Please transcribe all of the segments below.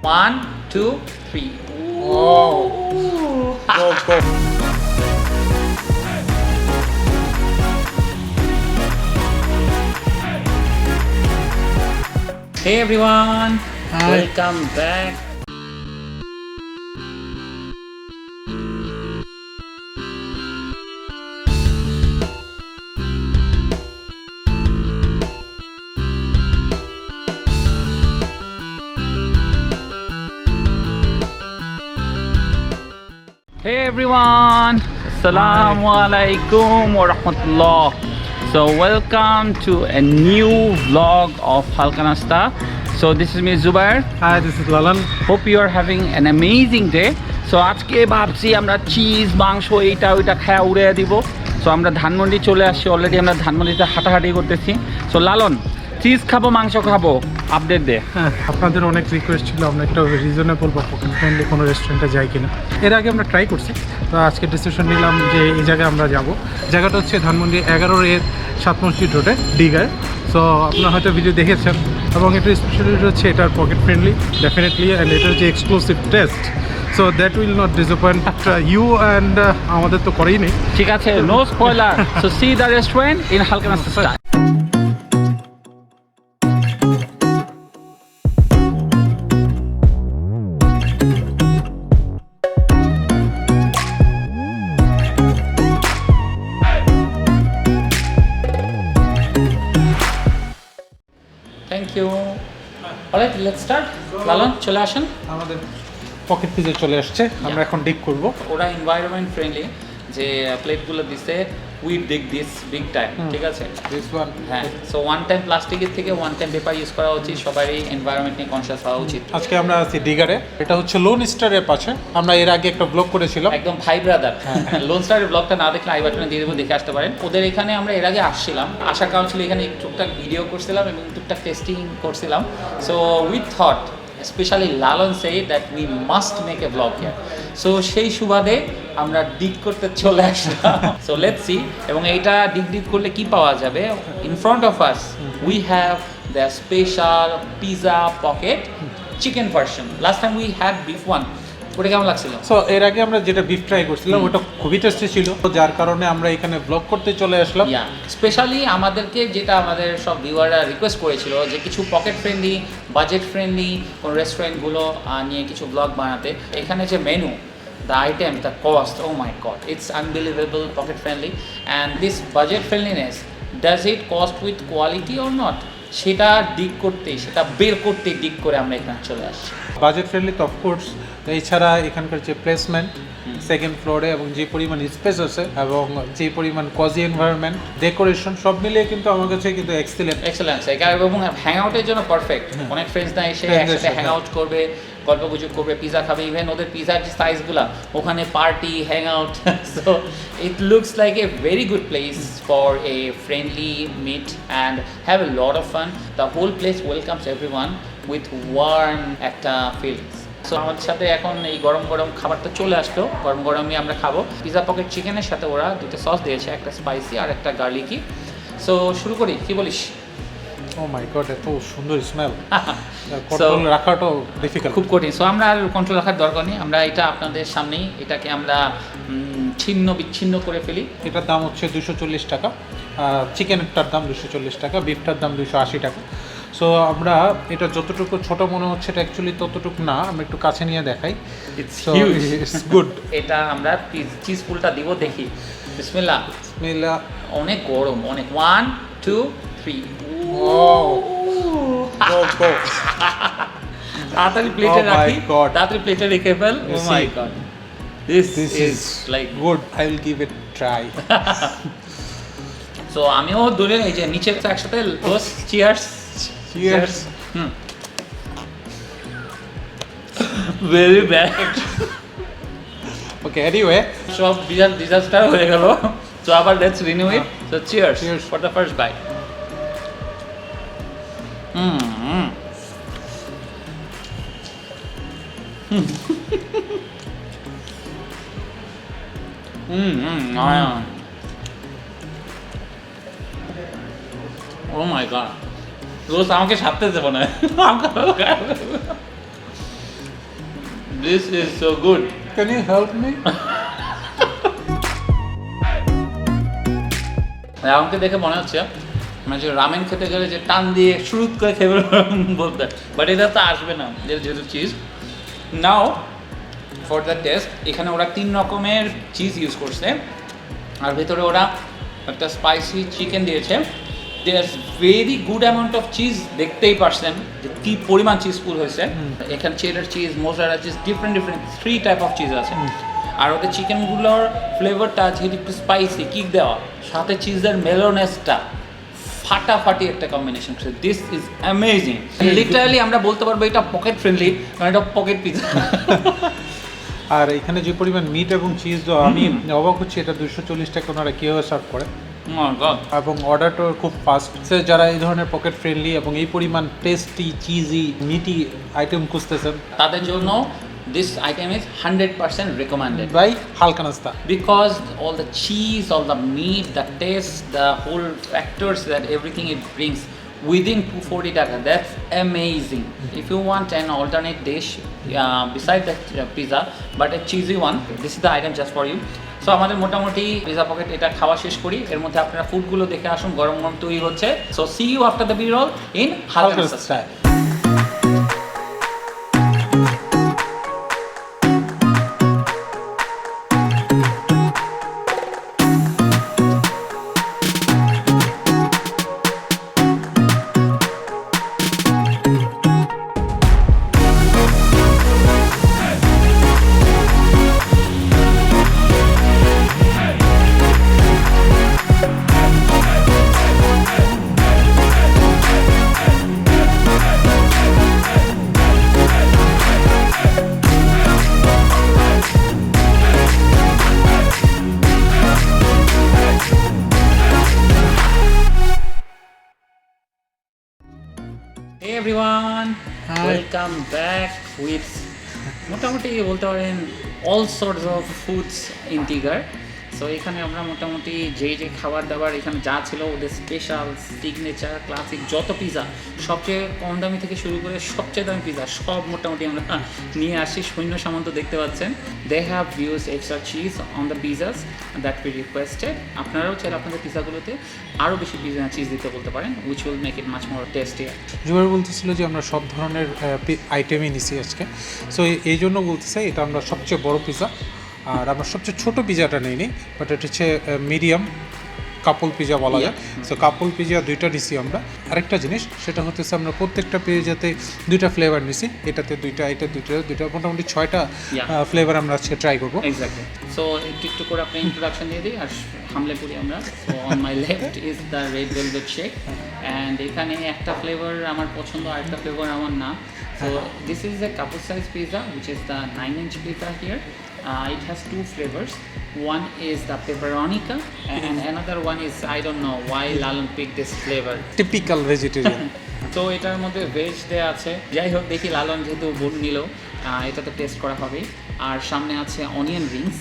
1, 2, 3. Oh. Go, go. Hey everyone, Hi. welcome back. Hey everyone, Assalamu alaikum wa rahmatullah. So welcome to a new vlog of Halka Nasta. So this is me Zubair. Hi, this is Lalan. Hope you are having an amazing day. So আজকে ভাবছি আমরা cheese মাংস এইটা ওইটা খাওয়া উড়ে দিব। So আমরা ধানমন্ডি চলে আসছি, অলরেডি আমরা ধানমন্ডিতে হাঁটাহাঁটি করতেছি। সো লালন, চিজ খাবো মাংস খাবো, আপডেট দে। হ্যাঁ, আপনাদের অনেক রিকোয়েস্ট ছিল আমরা একটা রিজনেবল বা পকেট ফ্রেন্ডলি কোনো রেস্টুরেন্টে যাই কিনা। এর আগে আমরা ট্রাই করছি, তো আজকে ডিসিশন নিলাম যে এই জায়গায় আমরা যাব। জায়গাটা হচ্ছে ধানমন্ডি 11 7 মসজিদ রোডে ডিগার। সো আপনারা হয়তো ভিডিও দেখেছেন, এবং এটা স্পেশালিটি হচ্ছে এটার পকেট ফ্রেন্ডলি ডেফিনেটলি, অ্যান্ড এটা হচ্ছে exclusive taste. So that will not disappoint you and আমাদের তো করেই নেই। ঠিক আছে, no spoiler. So see the restaurant in হালকা নাস্তা style. Thank you. Alright, let's start. Lalon চলে আসেন। আমাদের পকেট পিজে চলে আসছে, আমরা এখন ডিপ করব। ওরা এনভায়রনমেন্ট ফ্রেন্ডলি যে প্লেটগুলো দিছে, উই ডিগ দিস বিগ টাইম, ঠিক আছে। দিস ওয়ান, হ্যাঁ, সো ওয়ান টাইম প্লাস্টিকের থেকে ওয়ান টাইম পেপার ইউজ করা উচিত। সবারই এনভায়রনমেন্ট নিয়ে কনসিয়াস হওয়া উচিত। আজকে আমরা আছি ডিগারে। এটা হচ্ছে লোন স্টারের পাশে। আমরা এর আগে একটা ব্লগ করেছিলাম। একদম ভাই ব্রাদার। লোন স্টারের ব্লগটা না দেখলে আই বাটনে দিয়ে দেবো, দেখে আসতে পারেন। ওদের এখানে আমরা এর আগে আসছিলাম, আসার কারণ ছিল এখানে টুকটাক ভিডিও করছিলাম এবং টুকটাক টেস্টিং করছিলাম। So we thought specially Lalon say that we must make a blog here. So সেই সুবাদে আমরা ডিগ করতে চলে আসলাম। সো লেটস সি, এবং এইটা ডিগ করলে কি পাওয়া যাবে। In front of us we have the special pizza pocket chicken version. Last time we had beef one. ওটা কেমন লাগছিল? সো এর আগে আমরা যেটা বিফ ট্রাই করছিলাম ওটা খুবই টেস্টি ছিল, যার কারণে আমরা এখানে ব্লগ করতে চলে আসলাম। স্পেশালি আমাদেরকে যেটা আমাদের সব ভিউয়াররা রিকোয়েস্ট করেছিল যে কিছু পকেট ফ্রেন্ডলি, বাজেট ফ্রেন্ডলি কোন রেস্টুরেন্টগুলো নিয়ে কিছু ব্লগ বানাতে। এখানে যে menu, the item, the cost, oh my god, it's unbelievable, pocket friendly, and this budget friendliness, does it cost with quality or not? সেটা ডিগ করতে, সেটা বের করতে ডিগ করে আমরা এখানে চলে আসছি। বাজেট ফ্রেন্ডলি তো অফকোর্স, এছাড়া এখানকার যে প্লেসমেন্ট সেকেন্ড ফ্লোরে, এবং যে পরিমাণ স্পেস আছে এবং যে পরিমাণ কজি এনভায়রনমেন্ট, ডেকোরেশন সব মিলিয়ে কিন্তু আমার কাছে কিন্তু এক্সেলেন্স এবং হ্যাং আউটের জন্য পারফেক্ট। অনেক ফ্রেন্ডসরা এসে একসাথে হ্যাং আউট করবে, গল্প গুজব করবে, পিজা খাবে। ইভেন ওদের পিজার যে সাইজগুলো, ওখানে party, hang out. So it looks like a very good place for a friendly meet and have a lot of fun. The whole place welcomes everyone with warm একটা ফিলিংস। সো আমাদের সাথে এখন এই গরম গরম খাবারটা চলে আসলো, গরম গরমই আমরা খাবো। পিজা পকেট চিকেনের সাথে ওরা দুটো সস দিয়েছে, একটা স্পাইসি আর একটা গার্লিকি। সো শুরু করি, কি বলিস? ও মাই গড, এত সুন্দর স্মেল, কন্ট্রোল রাখাটাও ডিফিকাল্ট, খুব কঠিন। সো আমরা আর কন্ট্রোল রাখার দরকার নেই, আমরা এটা আপনাদের সামনেই এটাকে আমরা ছিন্ন বিচ্ছিন্ন করে ফেলি। এটার দাম হচ্ছে 240 টাকা, চিকেনটার দাম 240 টাকা, বিফটার দাম 280 টাকা। সো আমরা এটা যতটুকু ছোট মনে হচ্ছে এটা অ্যাকচুয়ালি ততটুকু না, আমরা একটু কাছে নিয়ে দেখাই। It's good. এটা আমরা চিজ ফুলটা দিব, দেখি। বিসমিল্লাহ। বিসমিল্লাহ। অনেক গরম, অনেক। 1, 2, 3। তাড়াতাড়ি প্লেটে রাখি, তাড়াতাড়ি প্লেটে রেখে ফেল। Oh my god, this is like good, I will give it try. So আমিও দূরে, এই যে নিচে একসাথে cheers. Cheers. Very bad. Okay, anyway সব ডিজাস্টার হয়ে গেল। সো আবার let's renew it. So cheers for the first bite. Oh my god, রোজ আমাকে সারতে দেবো না। This is so good. Can you help me? আমাকে দেখে মনে হচ্ছে মানে যে রামেন খেতে গেলে যে টান দিয়ে শুরুত করে খেয়ে বলতে, বাট এটা তো আসবে না যেহেতু cheese. Now for the test, এখানে ওরা 3 রকমের চিজ ইউজ করছে, আর ভেতরে ওরা একটা স্পাইসি চিকেন দিয়েছে। There very good amount of cheese, দেখতেই পারছেন যে কী পরিমাণ চিজ ফুল হয়েছে। এখানে cheddar cheese, mozzarella cheese, different 3 type of cheese আছে। আর ওদের চিকেনগুলোর ফ্লেভারটা যেহেতু একটু স্পাইসি, কিক দেওয়া, সাথে চিজের মেলোনেসটা ফাটাফাটি একটা combination. This is amazing. Literally আমরা বলতে পারবো এটা পকেট ফ্রেন্ডলি, কারণ এটা পকেট পিৎজা। আর এখানে যে পরিমাণ মিট এবং চিজ দেওয়া, আমি অবাক হচ্ছি এটা 240 টাকা ওনারা কীভাবে সার্ভ করে, এবং অর্ডারটা খুব ফাস্ট। যারা এই ধরনের পকেট ফ্রেন্ডলি এবং এই পরিমাণ টেস্টি, চিজি, মিটি আইটেম খুঁজতেছেন তাদের জন্য this item is 100% recommended. ভাই হালকা নাস্তা। Because all the cheese, all the meat, the taste, the whole factors that everything it brings within 240 taka, that's amazing. If you want an alternate dish beside that pizza, but a cheesy one, this is the item just for you. So আমাদের মোটামুটি pizza pocket এটা খাওয়া শেষ করি। এর মধ্যে আপনারা ফুডগুলো দেখে আসুন, গরম গরম তৈরি হচ্ছে। So see you after the B roll in হালকা নাস্তা style. Hey everyone, Hi. welcome back with মোটামুটি বলতে পারেন all sorts of foods in Tigar. So এখানে আমরা মোটামুটি যে খাবার দাবার এখানে যা ছিল ওদের স্পেশাল, সিগনেচার, ক্লাসিক যত পিজা, সবচেয়ে কম দামি থেকে শুরু করে সবচেয়ে দামি পিজা সব মোটামুটি আমরা নিয়ে আসি। সৈন্য সামন্ত দেখতে পাচ্ছেন। They have use extra cheese on the pizzas that we requested. আপনারাও চাইলে আপনাদের পিজাগুলোতে আরও বেশি চিজ দিতে বলতে পারেন, which will make it much more tastier. Zubair বলতেছিল যে আমরা সব ধরনের আইটেমই নিছি আজকে। সো এই জন্য বলতে চাই এটা আমরা সবচেয়ে বড় পিজা, আর আমরা সবচেয়ে ছোটো পিজাটা নিইনি, বাট এটা হচ্ছে মিডিয়াম কাপল পিজা বলা যায়। সো কাপল পিজা 2টা নিছি আমরা। আরেকটা জিনিস সেটা হচ্ছে আমরা প্রত্যেকটা পিজাতে 2টা ফ্লেভার নিছি, এটাতে 2টা, এটা 2টা, মোটামুটি 6টা ফ্লেভার আমরা আজকে ট্রাই করবো। এক্স্যাক্টলি। সো একটু করে আপনি ইন্ট্রোডাকশন দিয়ে দিই আর হামলে পড়ি আমরা। So on my left is the red velvet shake, and এখানে একটা ফ্লেভার আমার পছন্দ, আরেকটা ফ্লেভার আমার না। So this is A couple size pizza which is the 9-inch pizza here. It has 2 flavors. One is the pepperonica and another one is, I don't know why Lalon picked this flavor. Typical vegetarian. তো এটার মধ্যে veg দেওয়া আছে। যাই হোক, দেখি লালন যেহেতু বোন নিল, এটা তো টেস্ট করা হবে। আর সামনে আছে অনিয়ন রিংস,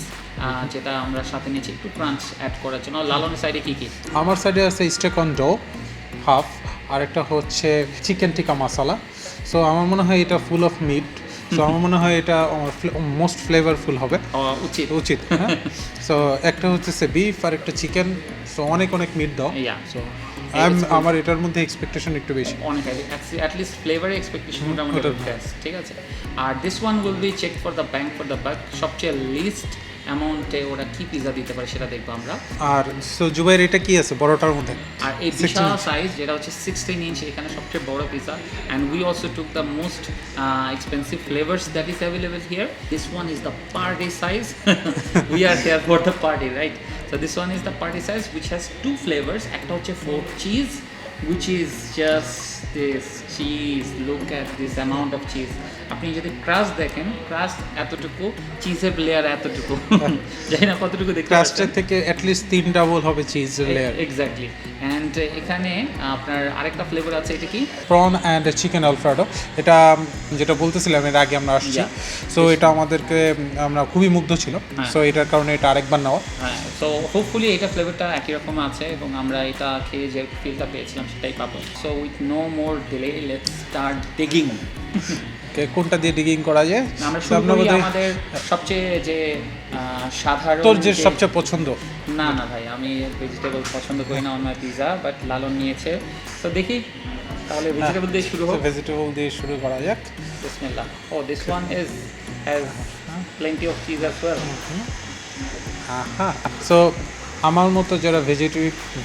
যেটা আমরা সাথে নিয়েছি একটু ক্রাঞ্চ অ্যাড করার জন্য। লালনের সাইডে কী কী? আমার সাইডে আছে স্টেক অন ডো হাফ, আরেকটা হচ্ছে চিকেন টিকা মশলা। সো আমার মনে হয় এটা ফুল অফ মিট, সো আমার মনে হয় এটা মোস্ট ফ্লেভারফুল হবে, উচিত। হ্যাঁ, সো একটা হচ্ছে বিফ আর একটা চিকেন, সো অনেক মিট দাও। সো আমার এটার মধ্যে এক্সপেকটেশন একটু বেশি, অনেক অ্যাটলিস্ট ফ্লেভারে এক্সপেকটেশন মোটামুটি বেস্ট, ঠিক আছে। আর this one will be check for the bank for the buck, সবচেয়ে লিস্ট অ্যামাউন্টে ওরা কি পিজা দিতে পারে সেটা দেখবো আমরা। আর সো জুবাইর এটা কি আছে বড়টার মধ্যে? আর এই বিশাল সাইজ যেটা হচ্ছে 16 ইঞ্চ, এখানে সবচেয়ে বড় pizza. And we also took the most expensive flavours that is available here. This one is the party size. We are here for the party, right? So this one is the party size which has 2 flavors. একটা হচ্ছে fork cheese, which is just this cheese. Look at this amount of cheese. আপনি যদি crust দেখেন, crust এতটুকু, চিজের layer এতটুকু, জানি না কতটুকু দেখতে পাচ্ছেন। ক্রাস্টের থেকে অ্যাটলিস্ট 3 ডাবল হবে চিজের লেয়ার। এক্স্যাক্টলি। অ্যান্ড এখানে আপনার আরেকটা ফ্লেভার আছে, এটা কি? Prawn and chicken Alfredo. এটা যেটা বলতেছিলাম এর আগে আমরা আসছি, সো এটা আমাদেরকে আমরা খুবই মুগ্ধ ছিল। সো এটার কারণে এটা আরেকবার নেওয়া। সো হোপফুলি এটা ফ্লেভারটা একই রকম আছে এবং আমরা এটা খেয়ে যে ফিলটা পেয়েছিলাম সেটাই পাবো। So with no more delay let's start digging. কোনটা দিয়ে ডিগিং করা যায়? আমরা শুরু করি আমাদের সবচেয়ে যে সাধারণ, তোর যে সবচেয়ে পছন্দ। না না ভাই, আমি ভেজিটেবল পছন্দ করি না অন মাই পিজা, বাট লালন নিয়েছে, তো দেখি তাহলে ভেজিটেবল দিয়ে শুরু হোক। ভেজিটেবল দিয়ে শুরু করা যাক। বিসমিল্লাহ। Oh this one is has plenty of cheese as well. So আমার মতো যারা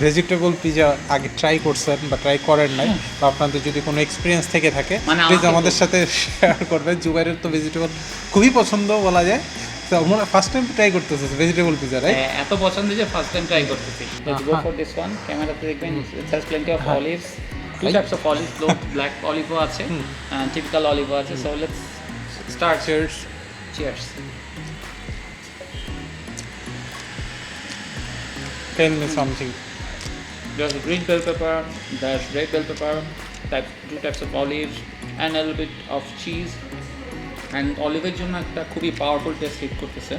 ভেজিটেবল পিজা আগে ট্রাই করছেন বা ট্রাই করেন নাই, বা আপনাদের যদি কোনো এক্সপিরিয়েন্স থেকে থাকে মানে প্লিজ আমাদের সাথে শেয়ার করবেন। জুবাইরের তো ভেজিটেবল খুবই পছন্দ বলা যায়, তো আমরা ফার্স্ট টাইম ট্রাই করতেছি ভেজিটেবল পিজা, রাইট? এত পছন্দ যে ফার্স্ট টাইম ট্রাই করতেছি। Let's go for this one. ক্যামেরাতে দেখবেন it has plenty of olives, two types of olives, black olive আছে and typical olive আছে। So let's start. Cheers. Cheers. Tell me something. There's green bell pepper, there's red bell pepper, two types of olives, and a little bit of cheese. And oliveর জন্য একটা খুবই powerful test hit করতেছে।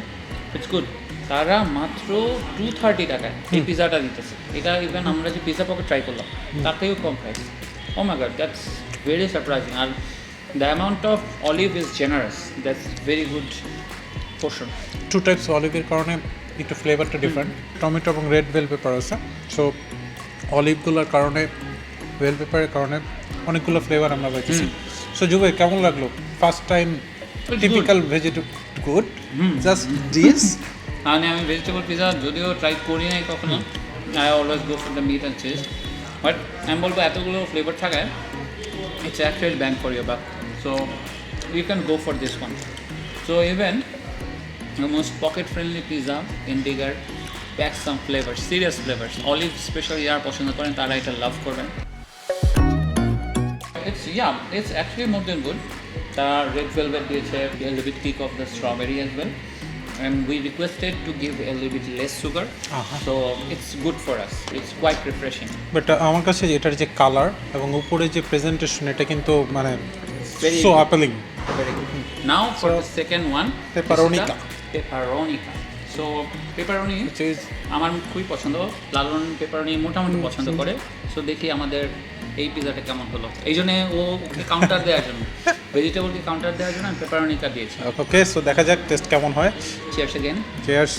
It's good. তারা মাত্র 230 টাকায় এই পিজাটা দিতেছে। এটা ইভেন আমরা যে পিজা পকেট ট্রাই করলাম তার থেকেও কম price. Oh my god, that's very surprising. আর the amount of olive is generous, that's very good portion. Two types অলিভের কারণে একটু ফ্লেভারটা ডিফারেন্ট। টমেটো এবং রেড বেল পেপার আছে, সো অলিভগুলোর কারণে, বেল পেপারের কারণে অনেকগুলো ফ্লেভার আমরা পাইতেছি। সো জুবাই, কেমন লাগলো first time typical vegetable? Good, just this. মানে আমি ভেজিটেবল পিজা যদিও ট্রাই করি নাই কখনো, I always go for the meat and cheese, but আমি বলবো এতগুলো ফ্লেভার থাকায় it's actually bang for your buck. So you can go for this one. So even the most pocket friendly pizza in Digger packs some flavors, serious flavors. Olive especially যারা পছন্দ করেন তারা এটা লাভ করবেন। It's actually more than good. তারা red velvet দিয়েছে, a little bit kick of the strawberry as well, and we requested to give a little bit less sugar, so it's good for us. It's quite refreshing. But আমার কাছে এটার যে colour এবং উপরে যে presentation, এটা কিন্তু মানে Very so good. Appealing. Very good. Now for the second one, Pepperonica. Pepperonica. So pepperoni আমার খুবই পছন্দ। লালন পেপারনি মোটামুটি পছন্দ করে। সো দেখি আমাদের এই পিজাটা কেমন হলো। এই জন্য ওকে কাউন্টার দেওয়ার জন্য, ভেজিটেবলকে কাউন্টার দেওয়ার জন্য আমি পেপারনিটা দিয়েছি। ওকে, সো দেখা যাক টেস্ট কেমন হয়। Cheers again. Cheers.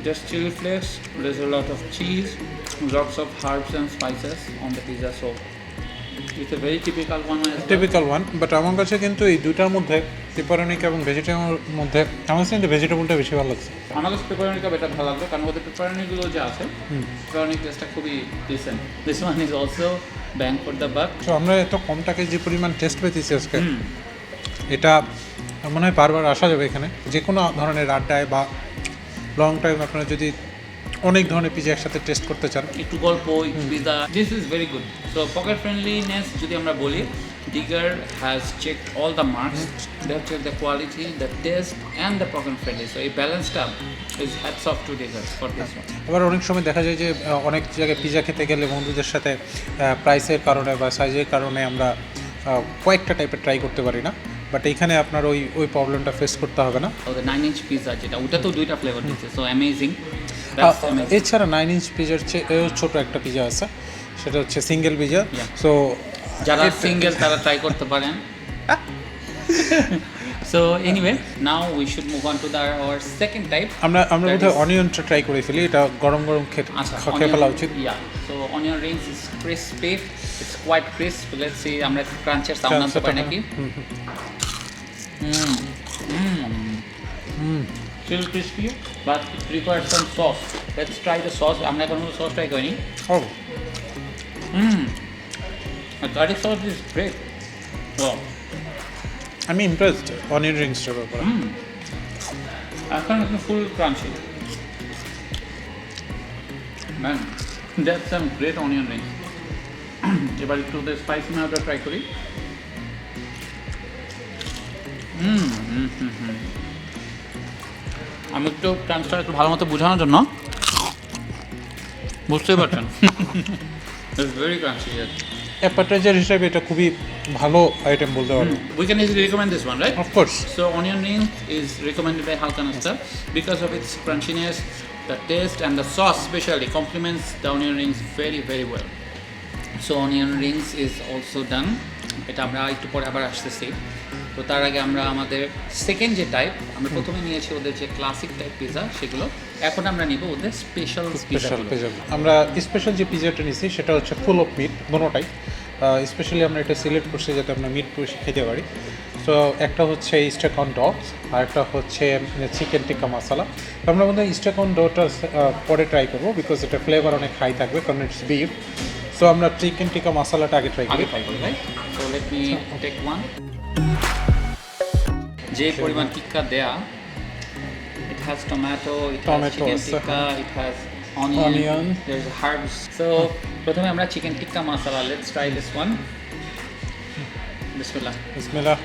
Just chili flakes, there's a lot of cheese, lots of herbs and spices on the pizza, so it's a very typical one as well. Typical one, but আমার কাছে কিন্তু এই দুইটার মধ্যে পেপারনিক এবং vegetable মধ্যে আমার কাছে কিন্তু ভেজিটেবলটা বেশি ভালো লাগছে। আমার কাছে পেপারনিটা বেটার ভালো লাগলো, কারণ ওদের পেপারনিগুলো যে আছে পেপারনি টেস্টটা খুবই decent. This one is also bang for the buck. তো আমরা এত কম টাকায় যে পরিমাণ টেস্ট পেতেছি আজকে, এটা মনে হয় বারবার আসা যাবে এখানে। যে কোনো ধরনের আড্ডায় বা লং টাইম আপনারা যদি অনেক ধরনের পিজা একসাথে টেস্ট করতে চান, একটু গল্প, একটু pizza, this is very good. So pocket friendliness যদি আমরা বলি, Digger has checked all the marks. They have checked the quality, the taste, and the pocket friendly. So a balanced up is hats off to Digger for this one. আবার অনেক সময় দেখা যায় যে অনেক জায়গায় পিজা খেতে গেলে বন্ধুদের সাথে প্রাইসের কারণে বা সাইজের কারণে আমরা কয়েকটা টাইপের ট্রাই করতে পারি না, বাট এইখানে আপনার ওই প্রবলেমটা ফেস করতে হবে না। Oh, the 9-inch pizza যেটা, ওটা তো দুইটা ফ্লেভার দিচ্ছে, সো অ্যামেজিং। এছাড়া 9 ইঞ্চ পিজার চেয়ে ছোট একটা পিজা আছে, সেটা হচ্ছে সিঙ্গেল পিজা। সো যারা সিঙ্গেল তারা ট্রাই করতে পারেন। So anyway, now we should move on to our second type. আমরা বোধহয় অনিয়নটা ট্রাই করে ফেলি, এটা গরম খেতে ফেলা উচিত। So onion rings is crispy, it's quite crisp. Let's see আমরা ক্রাঞ্চের সাউন্ড আনতে পারি নাকি। Still crispy, but it requires some sauce. Let's try the sauce. আমরা এখন sauce try করিনি। Oh, The garlic sauce is great. Wow. আমি impressed onion রিংসটার ব্যাপারে। এখন ফুল crunchy. Man, that's some great onion rings. এবার একটু স্পাইসি নাওটা ট্রাই করি। আমি একটু ক্রাঞ্চটা একটু ভালো মতো বোঝানোর জন্য, বুঝতেই পারছেন, ইটস ভেরি ক্রাঞ্চি। অ্যাপাটাইজার হিসেবে এটা খুবই ভালো আইটেম বলতে পারবো। We can easily recommend this one, right? Of course So onion rings is recommended by Halka Nasta because of its crunchiness, the taste and the sauce especially complements the onion rings very very well. So onion rings is also done. এটা আমরা একটু পরে আবার আসতেছি। তো তার আগে আমরা আমাদের সেকেন্ড যে টাইপ আমরা প্রথমে নিয়েছি ওদের যে ক্লাসিক টাইপ পিৎজা সেগুলো, এখন আমরা নিব ওদের স্পেশাল স্পেশাল পিৎজা। পিজা। আমরা স্পেশাল যে পিজাটা নিছি সেটা হচ্ছে ফুল অফ মিট দুটোটাই। স্পেশালি আমরা এটা সিলেক্ট করছি যাতে আমরা মিট বেশি খেতে পারি। সো একটা হচ্ছে স্টেক অন ড আর একটা হচ্ছে চিকেন টিক্কা মশলা। তো আমরা মধ্যে স্টেক অন ডটা পরে ট্রাই করবো বিকজ এটা ফ্লেভার অনেক হাই থাকবে কারণ ইটস বিফ। সো আমরা চিকেন টিক্কা মশলাটা আগে ট্রাই করি। আগে ট্রাই করি, right? So let me take one. যে পরিমাণ টিক্কা দেয়া, it has tomato, it has Tomatoes, chicken tikka, it has onion, Onion. there's herbs. So প্রথমে আমরা chicken tikka masala, let's try this one. বিসমিল্লাহ। বিসমিল্লাহ।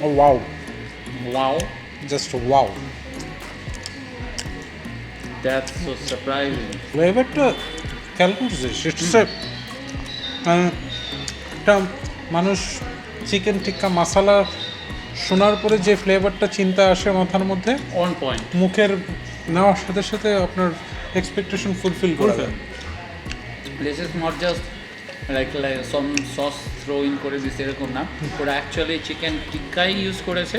Oh wow, Wow, just wow. that's so surprising. ফ্লেভারটা খেয়াল করছিস ইটস একটা মানুষ চিকেন টিক্কা মশলা শোনার পরে যে ফ্লেভারটা চিন্তা আসে মাথার মধ্যে On point. মুখের নেওয়ার সাথে সাথে আপনার এক্সপেকটেশন ফুলফিল করে দেয়। This is not just like some sauce throw in করে দিচ্ছে এরকম না, ওরা অ্যাকচুয়ালি চিকেন টিক্কাই ইউজ করেছে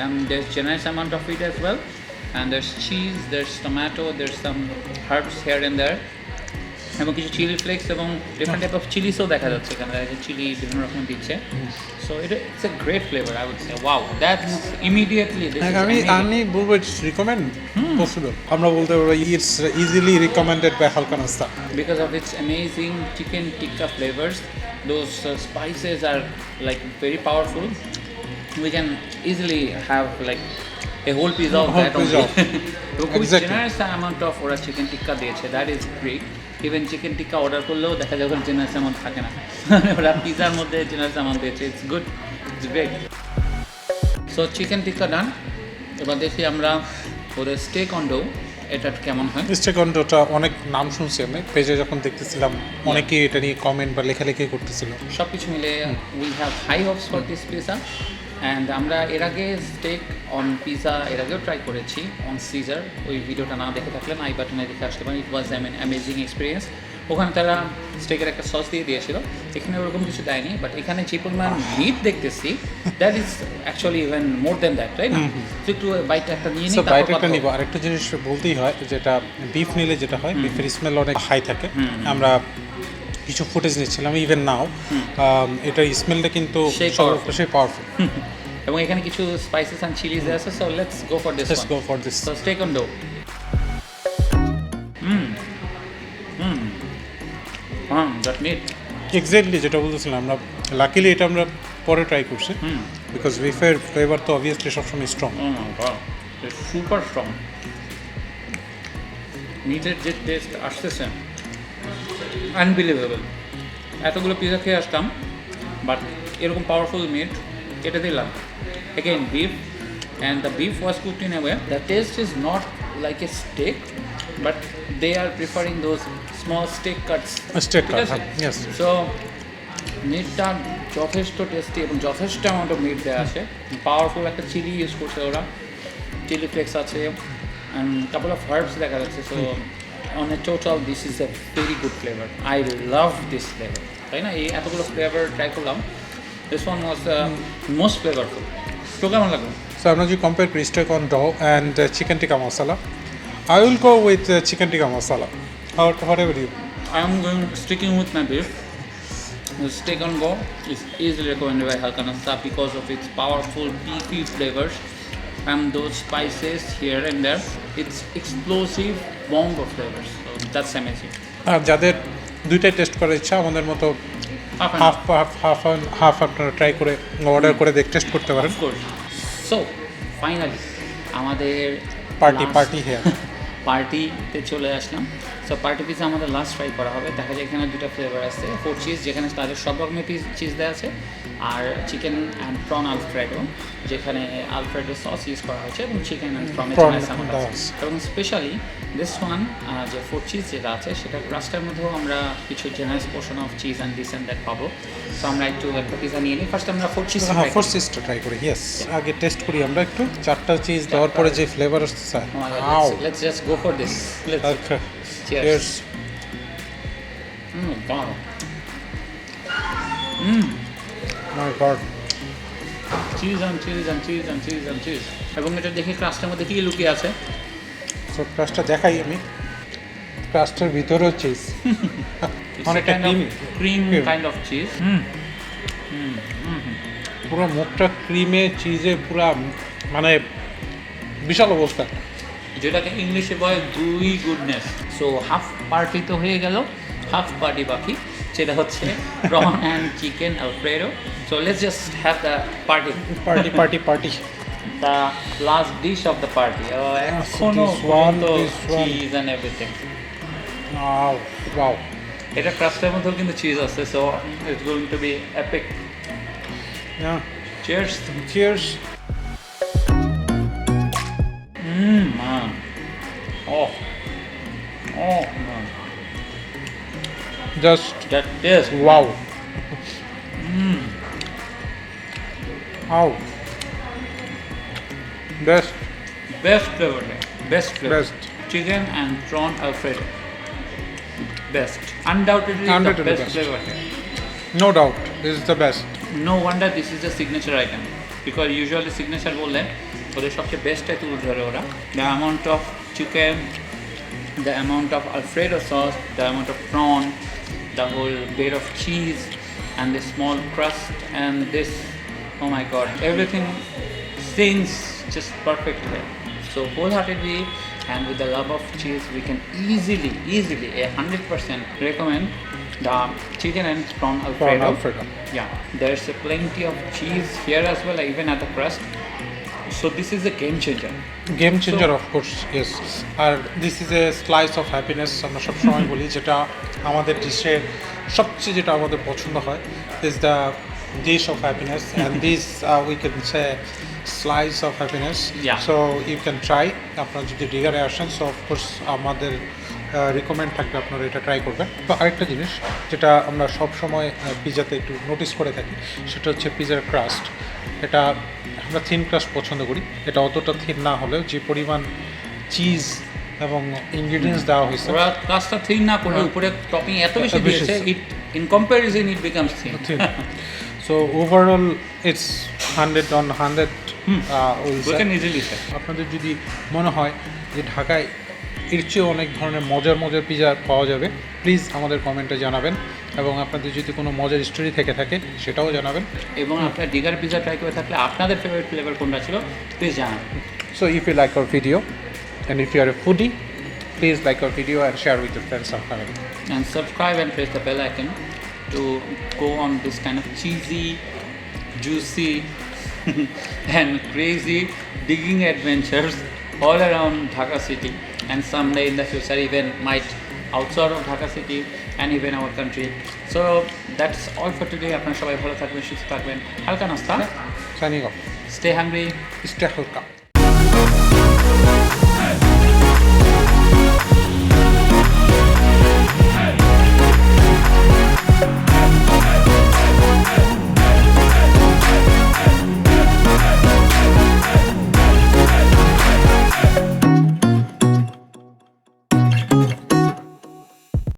and there's generous amount of it as well and there's cheese, there's tomato, there's some herbs here and there এবং কিছু chili flakes এবং different type of চিলিসও দেখা যাচ্ছে এখানে, চিলি বিভিন্ন রকম দিচ্ছে। So it's a great flavour I would say. Wow, that's immediately this is আমি বলবো ইটস রিকমেন্ড পসিবল। আমরা বলতে পারবো ইটস ইজিলি রিকমেন্ডেড বাই হালকা নাস্তা। because of its amazing chicken tikka flavors. Those spices are like very powerful. We can easily have like a whole pizza of Whole that pizza. only. খুবই Exactly. generous amount of ওরা chicken টিক্কা দিয়েছে, that is great. Even chicken tikka order করলেও দেখা যায় ওখানে generous amount থাকে না, ওরা পিজার মধ্যে generous amount দিয়েছে। It's good, it's great. So chicken tikka done. এবার দেখি আমরা ওদের স্টেক অন ডো এটা কেমন হয়। স্টেকন্ডোটা অনেক নাম শুনছি আমি পেজে যখন দেখতেছিলাম, অনেকেই এটা নিয়ে কমেন্ট বা লেখালেখি করতেছিল। সব কিছু মিলে we have high hopes for this pizza and আমরা এর আগে স্টেক অন পিজা এর আগেও ট্রাই করেছি অন সিজার। ওই ভিডিওটা না দেখে থাকলে আই বাটনে দেখে আসতে পারেন। ইট ওয়াজ অ্যামেজিং এক্সপিরিয়েন্স। ওখানে তারা স্টেকের একটা সস দিয়ে দিয়েছিল, এখানে ওরকম কিছু দেয়নি, বাট এখানে যে পরিমাণ মিট দেখতেছি that is actually even more than that, right? তো একটু বাইটটা একটা নিয়ে সো নিই, বাইট একটা নিব। আরেকটা জিনিস বলতেই হয়, যেটা বিফ নিলে যেটা হয় বিফের স্মেল অনেক হাই থাকে। আমরা কিছু ফুটেজ নিচ্ছিলাম ইভেন নাও, এটার স্মেলটা কিন্তু সেই পাওয়ারফুল। এবং এখানে কিছু স্পাইসেস অ্যান্ড চিলিজ আছে। So let's go for this let's one. Go for this. So steak on dough. That meat. Exactly যেটা বলতেছিলাম, আমরা লাকিলি এটা আমরা পরে ট্রাই করছি বিকজ বিফের ফ্লেভার তো অবভিয়াসলি সবসময় strong. Oh my god. It's super strong. মিটের যে টেস্ট আসতেছে আনবিলিভেবল। এতগুলো পিজা খেয়ে আসতাম বাট এরকম পাওয়ারফুল মিট এটা দিলাম। Again beef and the beef was cooked in a way the taste is not like a steak but they are preferring those small steak cuts. Steak ঠিক cut, আছে? yes. So মিটটা যথেষ্ট tasty এবং যথেষ্ট amount of meet দেওয়া আছে। Powerful একটা chilli use করছে ওরা, চিলি ফ্লেক্স আছে অ্যান্ড কাপল অফ হার্বস দেখা যাচ্ছে। So on a total this is a very good flavour. I love this flavour, তাই না? এই এতগুলো ফ্লেভার ট্রাই করলাম, this one was most flavourful. তো কেমন লাগলো? সো আমরা যদি কম্পেয়ার করি steak on dough and chicken tikka masala, I will go with chicken tikka masala. Whatever you. I am sticking with my beef. The steak on go is easily recommended by Halka Nasta because of its powerful beefy flavors and those spices here and there. It's explosive bomb of flavors. So that's amazing. আর যাদের দুইটাই test করার ইচ্ছা, আমাদের মতো Half and half আপনারা try করে order করে test করতে পারেন। of course. So finally, আমাদের পার্টি হেয়ার। পার্টিতে চলে আসলাম। সো পার্টি পিজা আমাদের লাস্ট ট্রাই করা হবে। দেখা যায় এখানে দুটো ফ্লেভার আছে, 4 চিজ যেখানে তাদের সব রকমের চিজ দেওয়া আছে, আর চিকেন অ্যান্ড প্রন আলফ্রেডো। যেখানে আলফ্রেডো সস ইউজ করা হয়েছে এবং চিকেন অ্যান্ড Prawn প্রমেটিন sauce. এবং স্পেশালি দিস ওয়ান যে ফুড চিজ যেটা আছে সেটা ক্রাস্টের মধ্যেও আমরা কিছু generous portion of cheese and this and that পাবো। সো আমরা একটু একটা পিজা নিয়ে নিই। ফার্স্ট আমরা ফুড চিজ হ্যাঁ, ফার্স্ট চিজটা ট্রাই করি। ইয়েস, আগে টেস্ট করি আমরা একটু। 4টা চিজ দেওয়ার পরে যে ফ্লেভার আসছে sir, let's just go for this. Okay, cheers. Cheers. বাহ। My god, cheese on cheese on cheese on cheese on cheese. এবং এটা দেখি ক্রাস্টের মধ্যে কি লুকিয়ে আছে। সো ক্রাস্টটা দেখাই আমি। ক্রাস্টের ভিতরেও চিজ, অনেকটা creamy, cream Cream. Kind of cheese. পুরো মুখটা ক্রিমে চিজে পুরা, মানে বিশাল অবস্থা। যেটাকে ইংলিশে বলে গুই গুডনেস। সো হাফ পার্টি তো হয়ে গেল, হাফ পার্টি বাকি, সেটা হচ্ছে prawn and chicken alfredo. So let's just have the party, party party party. The last dish of the party. এখনো this one, this one. Cheese and everything. Wow, এটা ক্রাস্টের মধ্যেও কিন্তু চিজ আছে, so it's going to be epic. Cheers. Cheers. Man. Oh. Oh man. Just That taste. Wow, wow, best, Best flavor here. Best flavor. Best. Chicken and prawn Alfredo. Best. Undoubtedly, Undoubtedly the best best. flavor here. No doubt this is the best. No wonder this is the signature item. Because usually signature বললে ওদের সবচেয়ে বেস্টটাই তুলে ধরে ওরা। The amount of chicken, the amount of Alfredo sauce, the amount of prawn, the whole bit of cheese, and the small crust, and this, oh my god, everything sings just perfect here. So wholeheartedly and with the love of cheese, we can easily 100% recommend the chicken and prawn Alfredo. Alfredo. Yeah, there's a plenty of cheese here as well, even at the crust. So this is a game changer. Game changer of course, yes. আর this is a slice of happiness, আমরা সবসময় বলি, যেটা আমাদের ডিশের সবচেয়ে যেটা আমাদের পছন্দ হয়, is the dish of happiness, and this we can say slice of happiness. Yeah. So you can try, আপনারা যদি ডিগারে আসেন, সো অফকোর্স আমাদের রিকমেন্ড থাকবে আপনারা এটা ট্রাই করবেন। তো আরেকটা জিনিস যেটা আমরা সবসময় পিজাতে একটু নোটিস করে থাকি, সেটা হচ্ছে পিজার ক্রাস্ট। এটা আমরা থিন ক্রাস্ট পছন্দ করি। এটা অতটা থিন না হলেও যে পরিমাণ চিজ এবং ইনগ্রিডিয়েন্টস দেওয়া হয়েছে, ওরা কাজটা থিন না করে উপরে টপিং এত বেশি এত বেশি দিয়েছে, it in comparison it becomes thin. So overall it's 100 on 100 We can easily say. আপনাদের যদি মনে হয় যে ঢাকায় এর চেয়েও অনেক ধরনের মজার মজার পিজা পাওয়া যাবে, প্লিজ আমাদের কমেন্টে জানাবেন, এবং আপনাদের যদি কোনো মজার স্টোরি থেকে থাকে সেটাও জানাবেন। এবং আপনার ডিগার পিজা ট্রাই করে থাকলে আপনাদের ফেভারিট ফ্লেভার কোনটা ছিল প্লিজ জানান। So if you like our video and if you are a foodie, please like our video and share with your friends and family. And subscribe and press the bell icon to go on this kind of cheesy, juicy and crazy digging adventures all around Dhaka city, and someday in the future even might outside of Dhaka city and even our country. So that's all for today. আপনারা সবাই ভালো থাকবেন, সুস্থ থাকবেন, হালকা নাস্তা, Signing off. stay hungry. Stay halka.